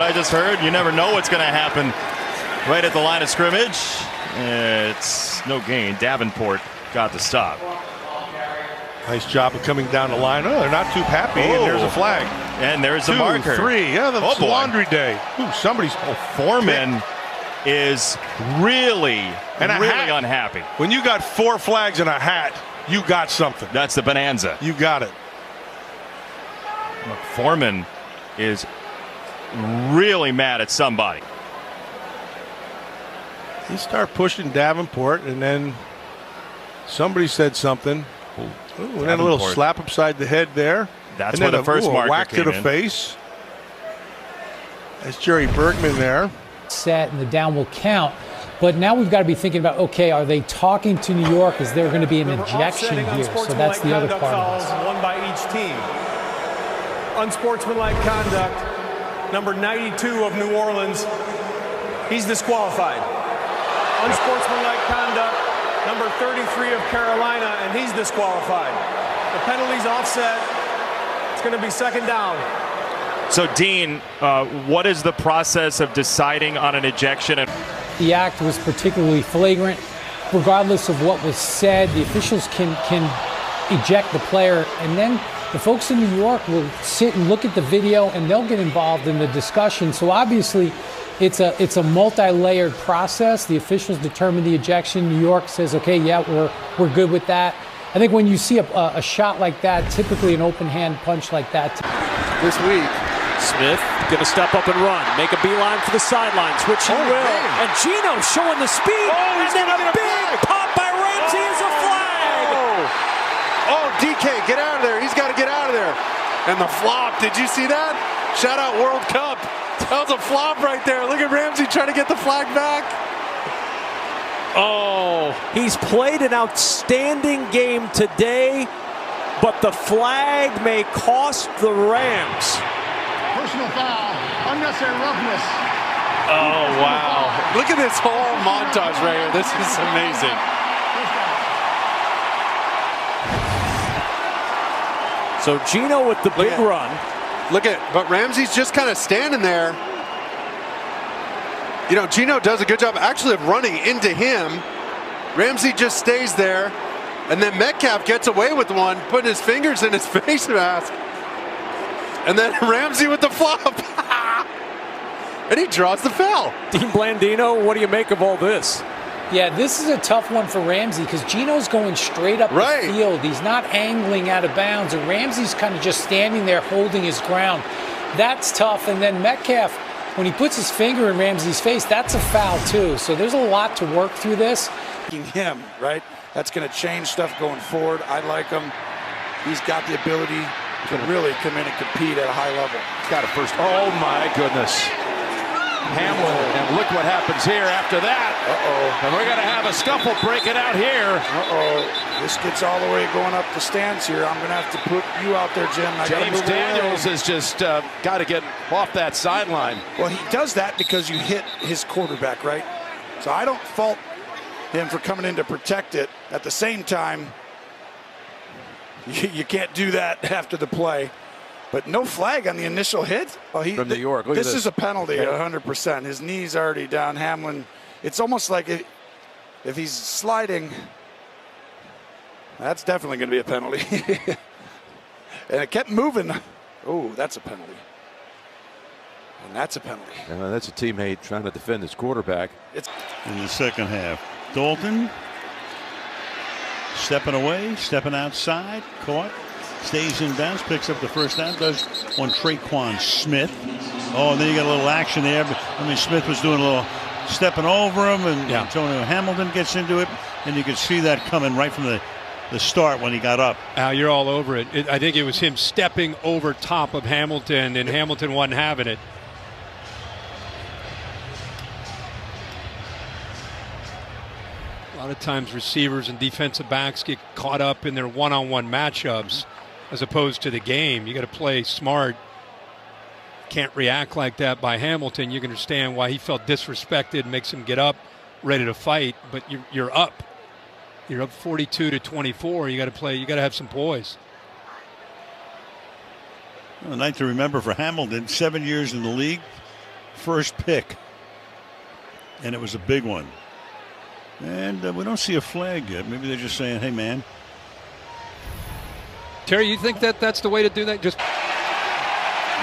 I just heard, you never know what's going to happen right at the line of scrimmage. It's no gain. Davenport got the stop. Nice job of coming down the line. Oh, they're not too happy, and there's a flag. And there's the 2, marker. 3. Yeah, that's laundry day. Ooh, somebody's Foreman is really unhappy. When you got 4 flags and a hat, you got something. That's the bonanza. You got it. Foreman is really mad at somebody. He started pushing Davenport, and then somebody said something. Ooh, and then a little slap upside the head there. That's where the first marker whack to the face. That's Jerry Bergman there. Set and the down will count. But now we've got to be thinking about, okay, are they talking to New York? Is there going to be an ejection here? So that's the other part of this. One by each team. Unsportsmanlike conduct, number 92 of New Orleans, he's disqualified. Unsportsmanlike conduct, number 33 of Carolina, and he's disqualified. The penalty's offset. It's going to be second down. So, Dean, what is the process of deciding on an ejection? The act was particularly flagrant. Regardless of what was said, the officials can eject the player, and then the folks in New York will sit and look at the video, and they'll get involved in the discussion. So obviously, it's a multi-layered process. The officials determine the ejection. New York says, okay, yeah, we're good with that. I think when you see a shot like that, typically an open hand punch like that. This week, Smith gonna step up and run, make a beeline for the sidelines, which he will. Man. And Gino showing the speed, and then a big pop by Ramsey is a flag. Oh, DK, get out of there. He's got to get out of there. And the flop, did you see that? Shout out World Cup. That was a flop right there. Look at Ramsey trying to get the flag back. Oh, he's played an outstanding game today, but the flag may cost the Rams. Personal foul, unnecessary roughness. Oh, wow. Look at this whole montage right here. This is amazing. So Gino with the big run. But Ramsey's just kind of standing there. You know, Gino does a good job actually of running into him. Ramsey just stays there. And then Metcalf gets away with one, putting his fingers in his face mask. And then Ramsey with the flop. And he draws the foul. Dean Blandino, what do you make of all this? Yeah, this is a tough one for Ramsey because Gino's going straight up the field. He's not angling out of bounds, and Ramsey's kind of just standing there holding his ground. That's tough. And then Metcalf, when he puts his finger in Ramsey's face, that's a foul too. So there's a lot to work through this. Him, right? That's going to change stuff going forward. I like him. He's got the ability to really come in and compete at a high level. Got a first. Oh my goodness. Hamlin, and look what happens here after that. And we're going to have a scuffle breaking out here. This gets all the way going up the stands here. I'm going to have to put you out there, Jim. James Daniels has just got to get off that sideline. Well, he does that because you hit his quarterback, right? So I don't fault him for coming in to protect it. At the same time, you can't do that after the play. But no flag on the initial hit. From New York. Look at this is a penalty, 100%. His knee's already down. Hamlin, it's almost like if he's sliding, that's definitely going to be a penalty. And it kept moving. Oh, that's a penalty. And that's a penalty. That's a teammate trying to defend his quarterback. In the second half, Dalton stepping away, stepping outside, caught. Stays in bounds, picks up the first down, does on Traquan Smith. Oh, and then you got a little action there. I mean, Smith was doing a little stepping over him, and Antonio Hamilton gets into it, and you could see that coming right from the start when he got up. Al, you're all over it. I think it was him stepping over top of Hamilton, and Hamilton wasn't having it. A lot of times receivers and defensive backs get caught up in their one-on-one matchups as opposed to the game. You got to play smart. Can't react like that by Hamilton. You can understand why he felt disrespected, makes him get up, ready to fight. But you're up. You're up 42-24. You got to play. You got to have some poise. A night to remember for Hamilton. 7 years in the league, first pick, and it was a big one. And we don't see a flag yet. Maybe they're just saying, hey, man. Terry, you think that that's the way to do that? Just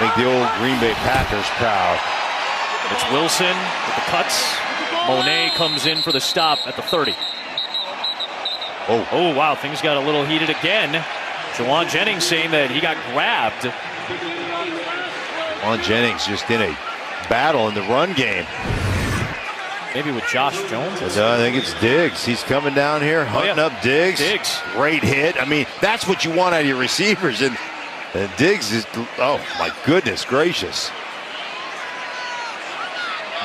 make the old Green Bay Packers proud. It's Wilson with the cuts. Monet comes in for the stop at the 30. Oh, wow, things got a little heated again. Jawan Jennings saying that he got grabbed. Jawan Jennings just in a battle in the run game. Maybe with Josh Jones? I think it's Diggs. He's coming down here, hunting up Diggs. Great hit. I mean, that's what you want out of your receivers. And Diggs is, oh, my goodness gracious.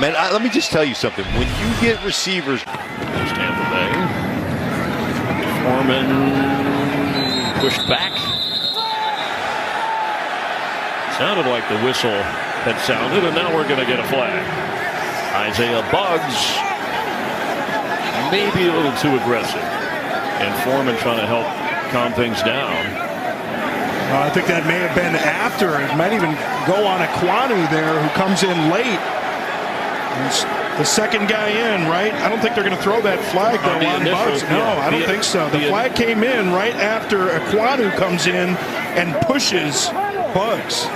Man, let me just tell you something. When you get receivers. There's Tampa Bay. Foreman pushed back. Sounded like the whistle had sounded, and now we're going to get a flag. Isaiah Buggs maybe a little too aggressive, and Foreman trying to help calm things down. I think that may have been after. It might even go on Ekwonu there, who comes in late. He's the second guy in, right? I don't think they're going to throw that flag, though, on Buggs. No, I don't think so. The flag came in right after Ekwonu comes in and pushes Buggs.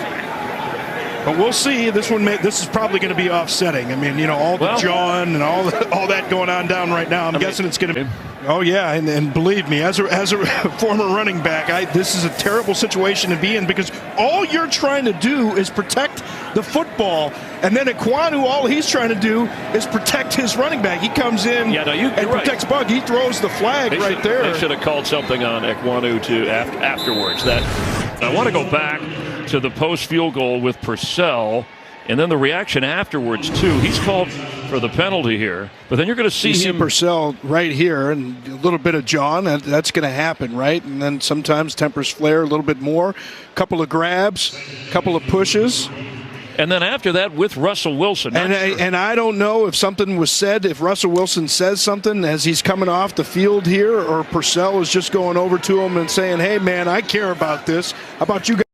But we'll see. This is probably going to be offsetting. I mean, all the John and all that going on down right now. I'm guessing it's going to be. Oh yeah, and believe me, as a former running back, this is a terrible situation to be in, because all you're trying to do is protect the football, and then Ekwonu, all he's trying to do is protect his running back. He comes in and protects Bug. He throws the flag right there. They should have called something on Ekwonu afterwards. I want to go back to the post field goal with Purcell, and then the reaction afterwards too. He's called for the penalty here, but then you're going to see him. Purcell right here, and a little bit of John. That's going to happen, right? And then sometimes tempers flare a little bit more. Couple of grabs, couple of pushes. And then after that with Russell Wilson. And I don't know if something was said, if Russell Wilson says something as he's coming off the field here, or Purcell is just going over to him and saying, hey, man, I care about this. How about you guys?